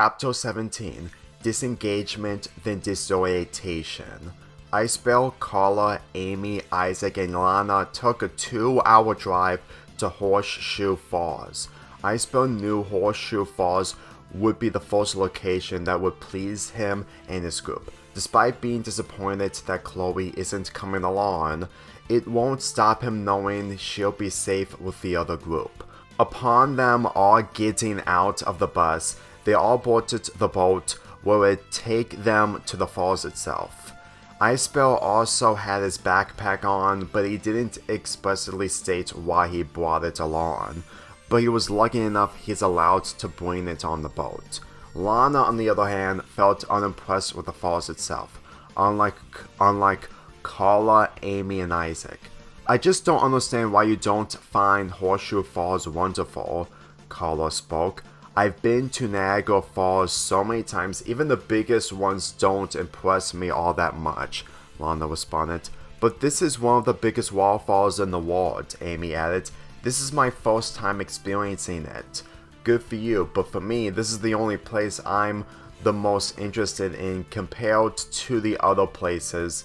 Chapter 17, Disengagement then Disorientation. Icebell, Carla, Amy, Isaac, and Lana took a 2-hour drive to Horseshoe Falls. Icebell knew Horseshoe Falls would be the first location that would please him and his group. Despite being disappointed that Chloe isn't coming along, it won't stop him knowing she'll be safe with the other group. Upon them all getting out of the bus, they all boarded the boat where it would take them to the falls itself. Icebell also had his backpack on, but he didn't explicitly state why he brought it along, but he was lucky enough he's allowed to bring it on the boat. Lana, on the other hand, felt unimpressed with the falls itself, unlike Carla, Amy, and Isaac. I just don't understand why you don't find Horseshoe Falls wonderful, Carla spoke. I've been to Niagara Falls so many times, even the biggest ones don't impress me all that much, Lana responded. But this is one of the biggest waterfalls in the world, Amy added. This is my first time experiencing it. Good for you, but for me, this is the only place I'm the most interested in compared to the other places,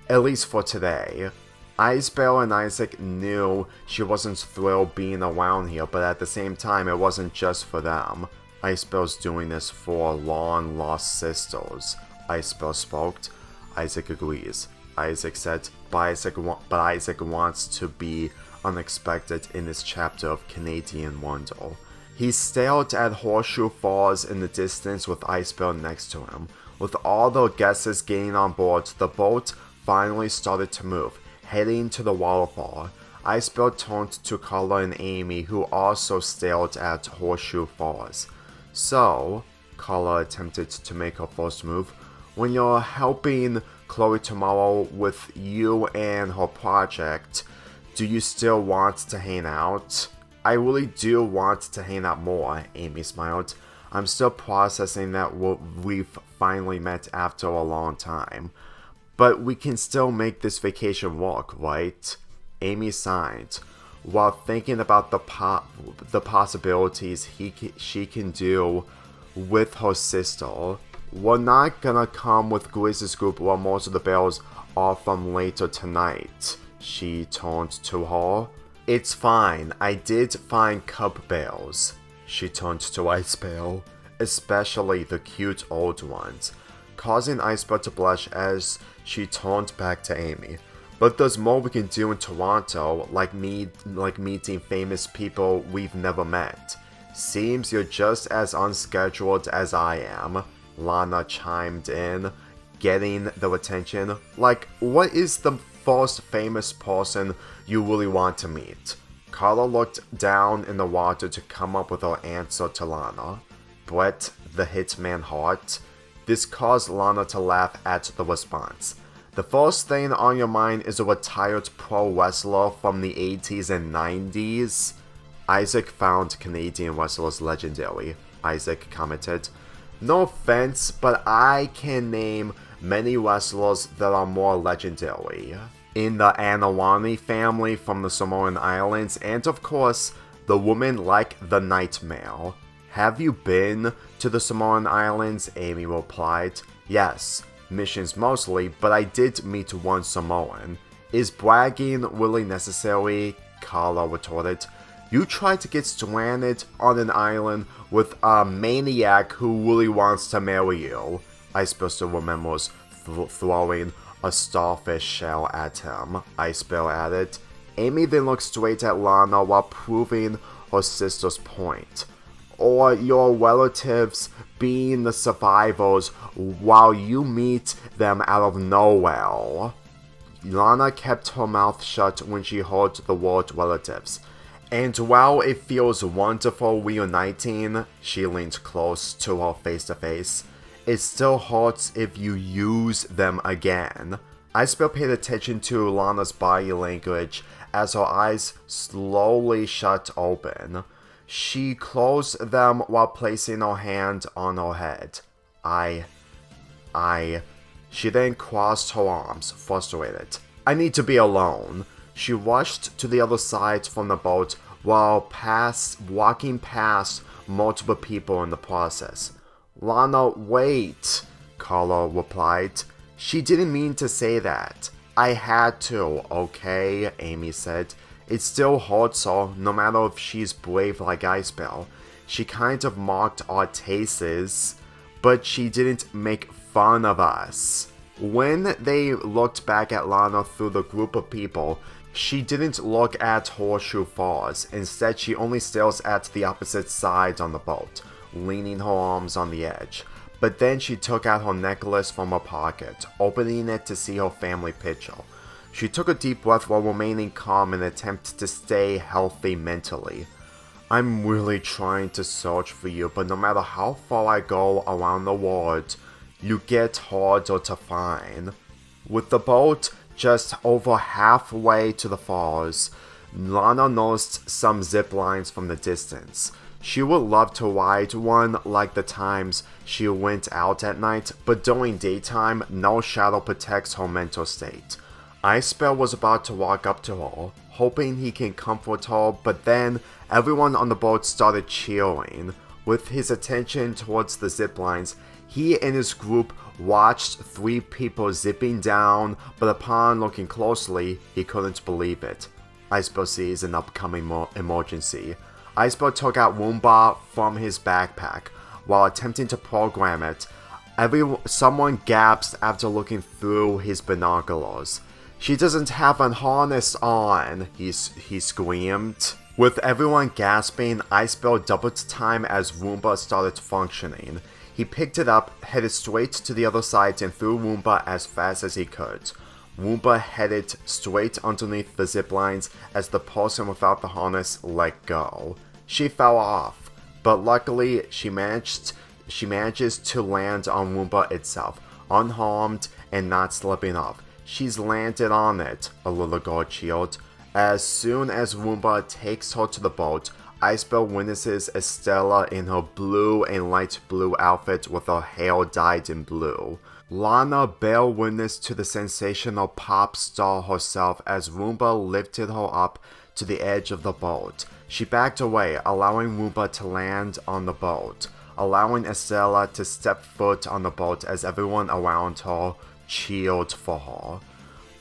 at least for today. Icebell and Isaac knew she wasn't thrilled being around here, but at the same time, it wasn't just for them. Icebell's doing this for long-lost sisters, Icebell spoke. Isaac agrees. Isaac said, but Isaac wants to be unexpected in this chapter of Canadian Wonder. He stared at Horseshoe Falls in the distance with Icebell next to him. With all the guests getting on board, the boat finally started to move, heading to the waterfall. Icebell turned to Carla and Amy, who also stared at Horseshoe Falls. So, Carla attempted to make her first move. When you're helping Chloe tomorrow with you and her project, do you still want to hang out? I really do want to hang out more, Amy smiled. I'm still processing that we've finally met after a long time. But we can still make this vacation work, right? Amy sighed, while thinking about the possibilities she can do with her sister. We're not gonna come with Grace's group while most of the bells are from later tonight. She turned to her. It's fine, I did find cub bells. She turned to Icebell, especially the cute old ones, causing Icebell to blush as she turned back to Amy. But there's more we can do in Toronto, like meeting famous people we've never met. Seems you're just as unscheduled as I am, Lana chimed in, getting their attention. Like, what is the first famous person you really want to meet? Carla looked down in the water to come up with her answer to Lana. Brett, the Hitman Hart. This caused Lana to laugh at the response. The first thing on your mind is a retired pro wrestler from the 80s and 90s? Isaac found Canadian wrestlers legendary, Isaac commented. No offense, but I can name many wrestlers that are more legendary. In the Anawani family from the Samoan Islands, and of course, the woman like the Nightmare. Have you been to the Samoan Islands? Amy replied. Yes, missions mostly, but I did meet one Samoan. Is bragging really necessary? Carla retorted. You tried to get stranded on an island with a maniac who really wants to marry you. Icebell still remembers throwing a starfish shell at him, Icebell added. Amy then looked straight at Lana while proving her sister's point. Or your relatives being the survivors while you meet them out of nowhere. Lana kept her mouth shut when she heard the word relatives. And while it feels wonderful reuniting, she leaned close to her face to face, it still hurts if you use them again. Icebell paid attention to Lana's body language as her eyes slowly shut open. She closed them while placing her hand on her head. She then crossed her arms, frustrated. I need to be alone. She rushed to the other side from the boat while walking past multiple people in the process. Lana, wait, Carla replied. She didn't mean to say that. I had to, okay, Amy said. It still hurts her, no matter if she's brave like Icebell. She kind of mocked our tastes, but she didn't make fun of us. When they looked back at Lana through the group of people, she didn't look at Horseshoe Falls. Instead, she only stares at the opposite side on the boat, leaning her arms on the edge. But then she took out her necklace from her pocket, opening it to see her family picture. She took a deep breath while remaining calm in an attempt to stay healthy mentally. I'm really trying to search for you, but no matter how far I go around the world, you get harder to find. With the boat just over halfway to the falls, Lana noticed some zip lines from the distance. She would love to ride one like the times she went out at night, but during daytime, no shadow protects her mental state. Icebell was about to walk up to her, hoping he can comfort her, but then everyone on the boat started cheering. With his attention towards the zip lines, he and his group watched 3 people zipping down, but upon looking closely, he couldn't believe it. Icebell sees an upcoming emergency. Icebell took out Woomba from his backpack. While attempting to program it, someone gasped after looking through his binoculars. She doesn't have a harness on, he screamed. With everyone gasping, Icebell doubled time as Woomba started functioning. He picked it up, headed straight to the other side and threw Woomba as fast as he could. Woomba headed straight underneath the zip lines as the person without the harness let go. She fell off, but luckily she manages to land on Woomba itself, unharmed and not slipping off. She's landed on it, a little girl cheered. As soon as Woomba takes her to the boat, Icebell witnesses Estella in her blue and light blue outfit with her hair dyed in blue. Lana bare witness to the sensational pop star herself as Woomba lifted her up to the edge of the boat. She backed away, allowing Woomba to land on the boat, allowing Estella to step foot on the boat as everyone around her cheered for her.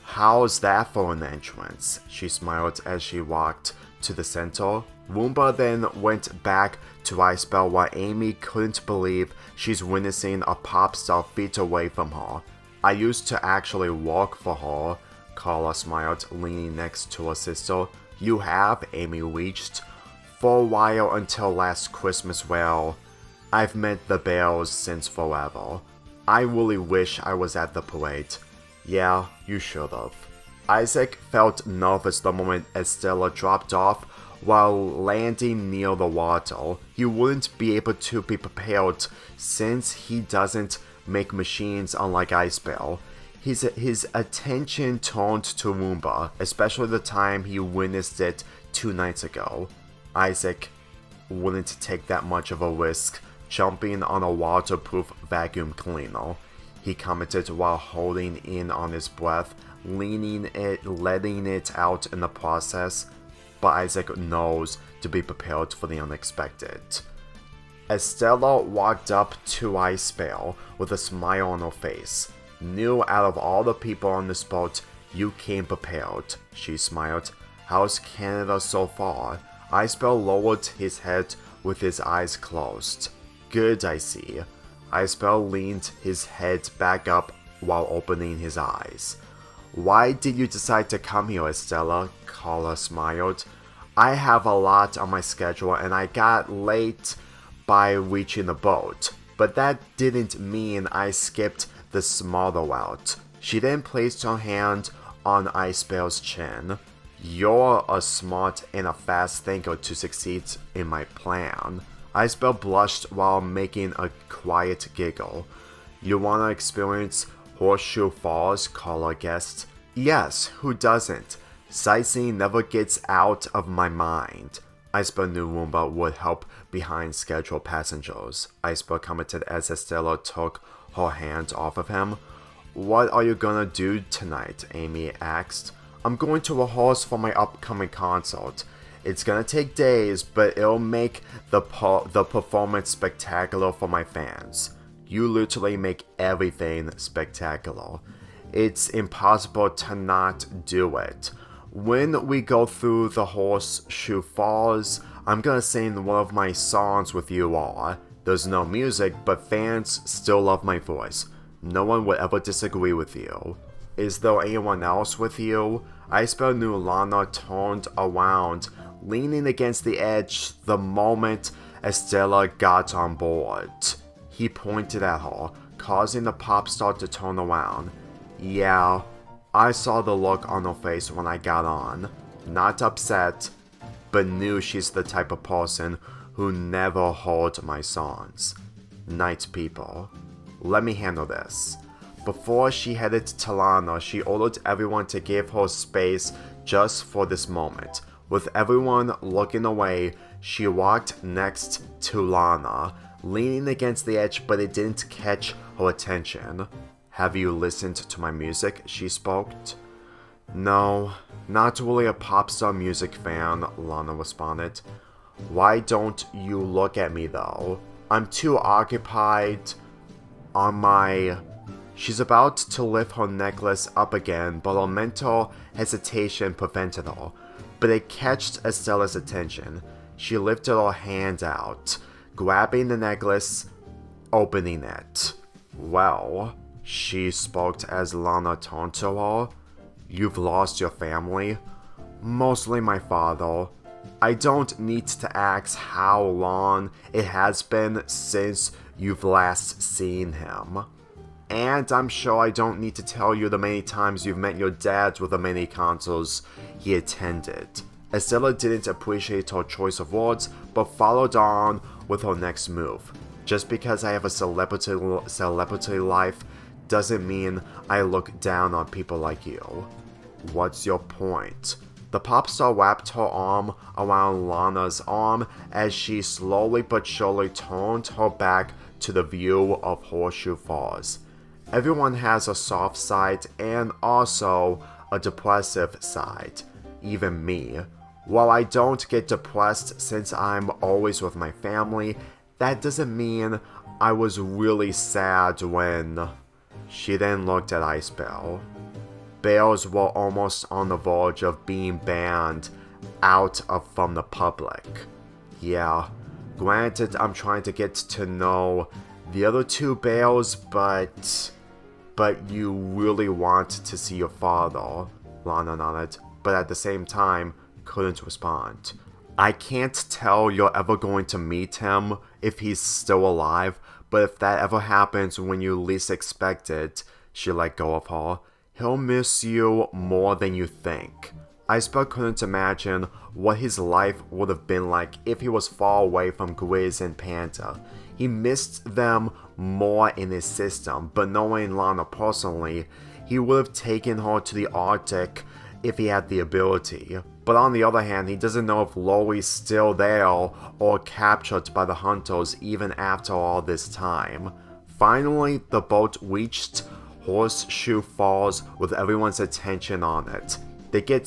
How's that for an entrance? She smiled as she walked to the center. Woomba then went back to Icebell while Amy couldn't believe she's witnessing a pop star feet away from her. I used to actually work for her, Carla smiled, leaning next to her sister. You have? Amy reached. For a while until last Christmas. Well, I've met the Bears since forever. I really wish I was at the parade. Yeah, you should've. Isaac felt nervous the moment Estella dropped off while landing near the water. He wouldn't be able to be prepared since he doesn't make machines unlike Icebell. His attention turned to Woomba, especially the time he witnessed it 2 nights ago. Isaac wouldn't take that much of a risk jumping on a waterproof vacuum cleaner, he commented while holding in on his breath, letting it out in the process, but Isaac knows to be prepared for the unexpected. Estella walked up to Icebell with a smile on her face. Knew out of all the people on this boat, you came prepared, she smiled. How's Canada so far? Icebell lowered his head with his eyes closed. Good, I see. Icebell leaned his head back up while opening his eyes. Why did you decide to come here, Estella? Carla smiled. I have a lot on my schedule and I got late by reaching the boat, but that didn't mean I skipped the smaller route. She then placed her hand on Icebell's chin. You're a smart and a fast thinker to succeed in my plan. Icebell blushed while making a quiet giggle. You wanna experience Horseshoe Falls? Carla guessed. Yes, who doesn't? Sightseeing never gets out of my mind. Icebell knew Woomba would help behind scheduled passengers. Icebell commented as Estella took her hand off of him. What are you gonna do tonight? Amy asked. I'm going to rehearse for my upcoming concert. It's gonna take days, but it'll make the performance spectacular for my fans. You literally make everything spectacular. It's impossible to not do it. When we go through the Horseshoe Falls, I'm gonna sing one of my songs with you all. There's no music, but fans still love my voice. No one would ever disagree with you. Is there anyone else with you? Icebell knew Lana turned around, leaning against the edge the moment Estella got on board. He pointed at her, causing the pop star to turn around. Yeah, I saw the look on her face when I got on. Not upset, but knew she's the type of person who never heard my songs. Night people. Let me handle this. Before she headed to Lana, she ordered everyone to give her space just for this moment. With everyone looking away, she walked next to Lana, leaning against the edge, but it didn't catch her attention. Have you listened to my music? She spoke. No, not really a pop star music fan, Lana responded. Why don't you look at me though? I'm too occupied on my... She's about to lift her necklace up again, but her mental hesitation prevented her. But it catched Estella's attention. She lifted her hand out, grabbing the necklace, opening it. Well, she spoke as Lana turned to her. You've lost your family? Mostly my father. I don't need to ask how long it has been since you've last seen him. And I'm sure I don't need to tell you the many times you've met your dad with the many concerts he attended. Estella didn't appreciate her choice of words, but followed on with her next move. Just because I have a celebrity life doesn't mean I look down on people like you. What's your point? The pop star wrapped her arm around Lana's arm as she slowly but surely turned her back to the view of Horseshoe Falls. Everyone has a soft side and also a depressive side, even me. While I don't get depressed since I'm always with my family, that doesn't mean I was really sad when... She then looked at Icebell. Bears were almost on the verge of being banned from the public. Yeah, granted I'm trying to get to know the other two bears, but you really want to see your father, Lana nodded, but at the same time couldn't respond. I can't tell you're ever going to meet him if he's still alive, but if that ever happens when you least expect it, she let go of her. He'll miss you more than you think. Icebell couldn't imagine what his life would have been like if he was far away from Grizz and Panda. He missed them more in his system, but knowing Lana personally, he would have taken her to the Arctic if he had the ability. But on the other hand, he doesn't know if Loe's still there or captured by the hunters even after all this time. Finally, the boat reached Horseshoe Falls with everyone's attention on it. They get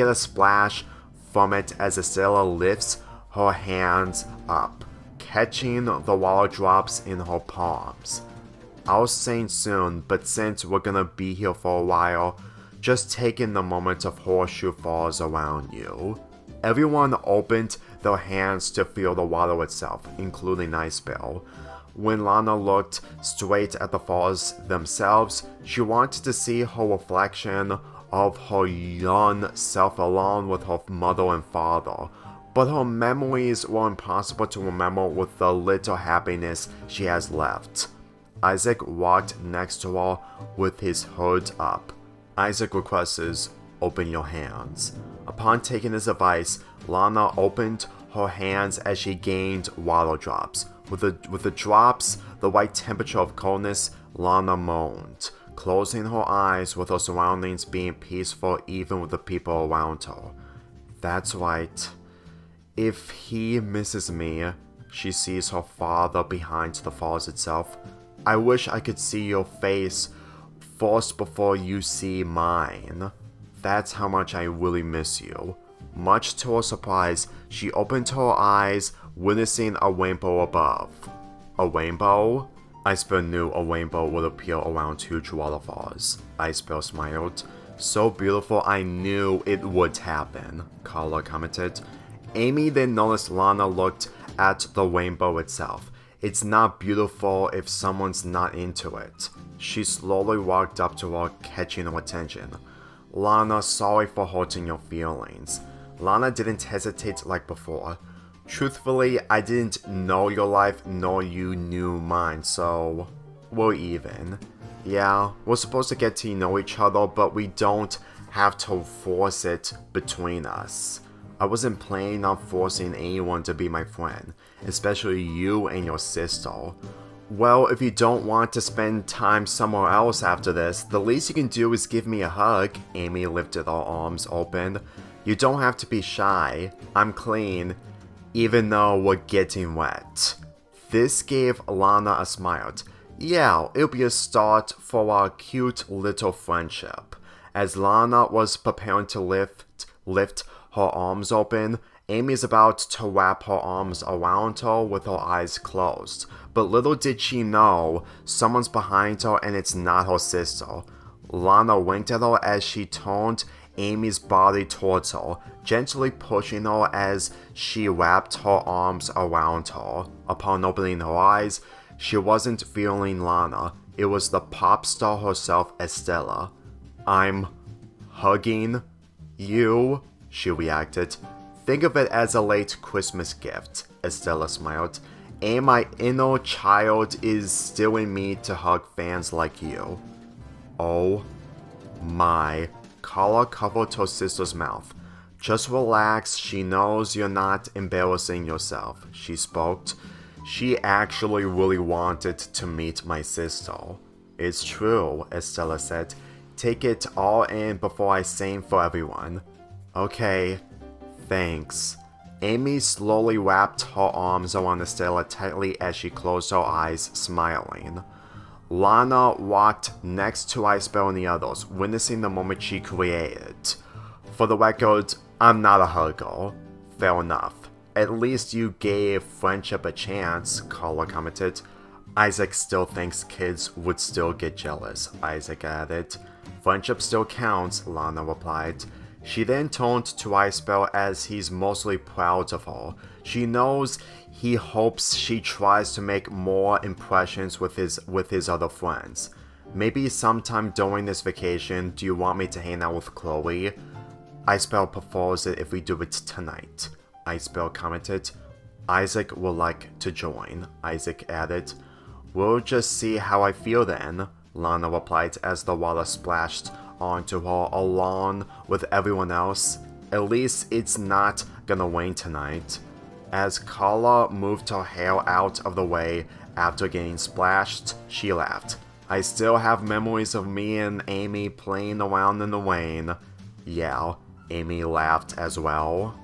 a splash from it as Estella lifts her hands up, catching the water drops in her palms. I'll sing soon, but since we're gonna be here for a while, just take in the moment of Horseshoe Falls around you. Everyone opened their hands to feel the water itself, including Icebell. When Lana looked straight at the falls themselves, she wanted to see her reflection of her young self alone with her mother and father, but her memories were impossible to remember with the little happiness she has left. Isaac walked next to her with his hood up. Isaac requests, "Open your hands." Upon taking his advice, Lana opened her hands as she gained water drops. With the drops, the right temperature of coldness, Lana moaned, closing her eyes with her surroundings being peaceful even with the people around her. That's right. If he misses me, she sees her father behind the falls itself. I wish I could see your face first before you see mine. That's how much I really miss you. Much to her surprise, she opened her eyes, witnessing a rainbow above. A rainbow? Icebell knew a rainbow would appear around huge waterfalls. Icebell smiled. So beautiful, I knew it would happen, Carla commented. Amy then noticed Lana looked at the rainbow itself. It's not beautiful if someone's not into it. She slowly walked up to her, catching her attention. Lana, sorry for hurting your feelings. Lana didn't hesitate like before. Truthfully, I didn't know your life, nor you knew mine, so we're even. Yeah, we're supposed to get to know each other, but we don't have to force it between us. I wasn't planning on forcing anyone to be my friend, especially you and your sister. Well, if you don't want to spend time somewhere else after this, the least you can do is give me a hug. Amy lifted her arms open. You don't have to be shy. I'm clean, even though we're getting wet. This gave Lana a smile. Yeah, it'll be a start for our cute little friendship. As Lana was preparing to lift her arms open, Amy's about to wrap her arms around her with her eyes closed. But little did she know, someone's behind her and it's not her sister. Lana winked at her as she turned Amy's body towards her, gently pushing her as she wrapped her arms around her. Upon opening her eyes, she wasn't feeling Lana. It was the pop star herself, Estella. I'm hugging you, she reacted. Think of it as a late Christmas gift, Estella smiled. And my inner child is still in me to hug fans like you. Oh my. Carla covered her sister's mouth. Just relax, she knows you're not embarrassing yourself, she spoke. She actually really wanted to meet my sister. It's true, Estella said. Take it all in before I sing for everyone. Okay, thanks. Amy slowly wrapped her arms around Estella tightly as she closed her eyes, smiling. Lana walked next to Icebell and the others, witnessing the moment she created. For the record, I'm not a hugger. Fair enough. At least you gave friendship a chance, Carla commented. Isaac still thinks kids would still get jealous, Isaac added. Friendship still counts, Lana replied. She then turned to Icebell as he's mostly proud of her. She knows he hopes she tries to make more impressions with his other friends. Maybe sometime during this vacation, do you want me to hang out with Chloe? Icebell prefers it if we do it tonight, Icebell commented. Isaac would like to join, Isaac added. We'll just see how I feel then, Lana replied as the water splashed onto her along with everyone else. At least it's not gonna rain tonight. As Carla moved her hair out of the way after getting splashed, she laughed. I still have memories of me and Amy playing around in the rain. Yeah, Amy laughed as well.